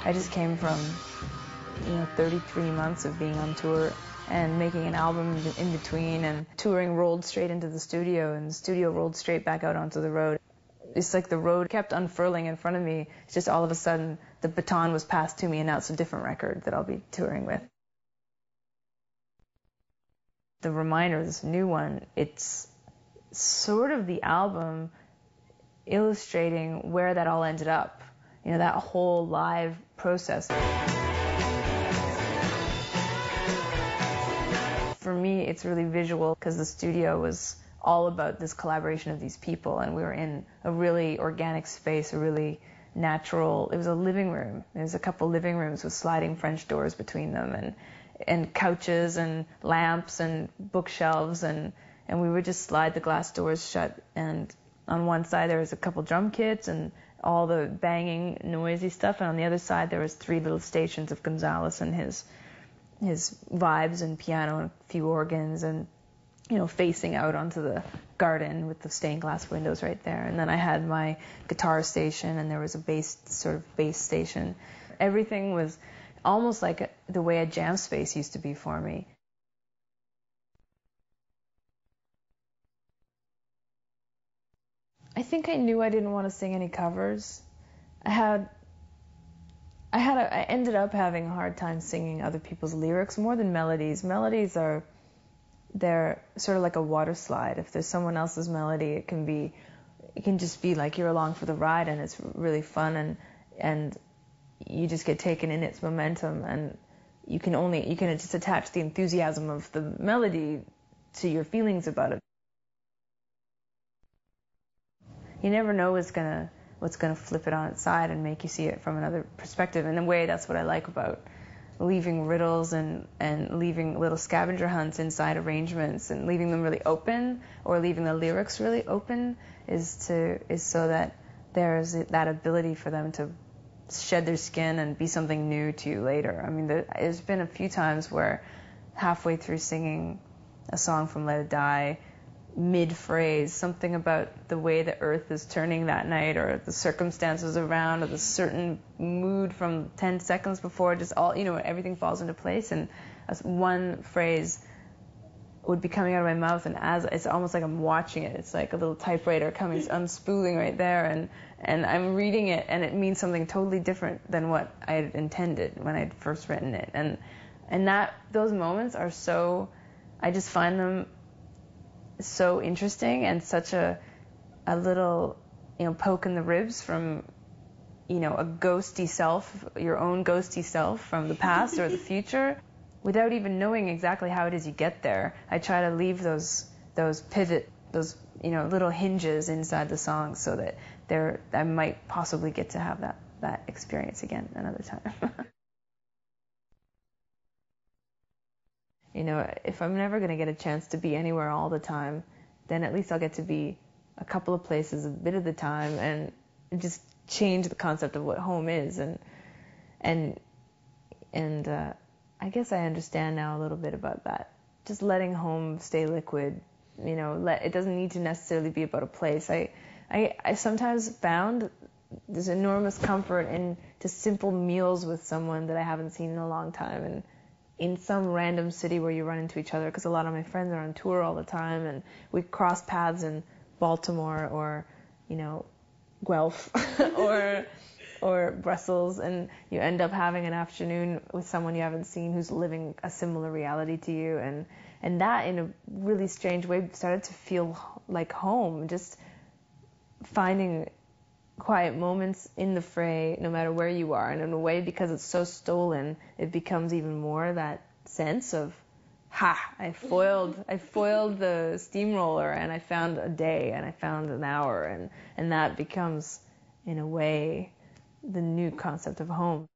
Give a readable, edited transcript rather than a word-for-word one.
I just came from, 33 months of being on tour and making an album in between, and touring rolled straight into the studio, and the studio rolled straight back out onto the road. It's like the road kept unfurling in front of me. It's just all of a sudden the baton was passed to me, and now it's a different record that I'll be touring with. The Reminder, this new one, it's sort of the album illustrating where that all ended up. That whole live process. For me, it's really visual because the studio was all about this collaboration of these people, and we were in a really organic space, a really natural, it was a living room. There was a couple living rooms with sliding French doors between them, and couches and lamps and bookshelves, and we would just slide the glass doors shut, and on one side there was a couple drum kits and all the banging, noisy stuff, and on the other side there was 3 little stations of Gonzalez and his vibes and piano and a few organs, and facing out onto the garden with the stained glass windows right there. And then I had my guitar station, and there was a bass station. Everything was almost like the way a jam space used to be for me. I think I knew I didn't want to sing any covers. I ended up having a hard time singing other people's lyrics more than melodies. Melodies they're sort of like a water slide. If there's someone else's melody, it can just be like you're along for the ride, and it's really fun, and you just get taken in its momentum, and you can just attach the enthusiasm of the melody to your feelings about it. You never know what's gonna flip it on its side and make you see it from another perspective. In a way, that's what I like about leaving riddles and leaving little scavenger hunts inside arrangements and leaving them really open, or leaving the lyrics really open, is so that there's that ability for them to shed their skin and be something new to you later. I mean, there's been a few times where halfway through singing a song from Let It Die, mid-phrase, something about the way the earth is turning that night, or the circumstances around, or the certain mood from 10 seconds before, just all, everything falls into place, and one phrase would be coming out of my mouth, and as it's almost like I'm watching it. It's like a little typewriter unspooling right there, and I'm reading it, and it means something totally different than what I had intended when I'd first written it. And those moments are so, I just find them so interesting, and such a little poke in the ribs from a ghosty self, your own ghosty self from the past or the future, without even knowing exactly how it is you get there. I try to leave those pivot, those little hinges inside the song, so that I might possibly get to have that experience again another time. If I'm never going to get a chance to be anywhere all the time, then at least I'll get to be a couple of places a bit of the time, and just change the concept of what home is. And I guess I understand now a little bit about that. Just letting home stay liquid. It doesn't need to necessarily be about a place. I sometimes found there's enormous comfort in just simple meals with someone that I haven't seen in a long time, and in some random city where you run into each other, because a lot of my friends are on tour all the time, and we cross paths in Baltimore or Guelph or Brussels, and you end up having an afternoon with someone you haven't seen who's living a similar reality to you, and that in a really strange way started to feel like home. Just finding quiet moments in the fray, no matter where you are, and in a way, because it's so stolen, it becomes even more that sense of, I foiled the steamroller, and I found a day, and I found an hour, and that becomes, in a way, the new concept of home.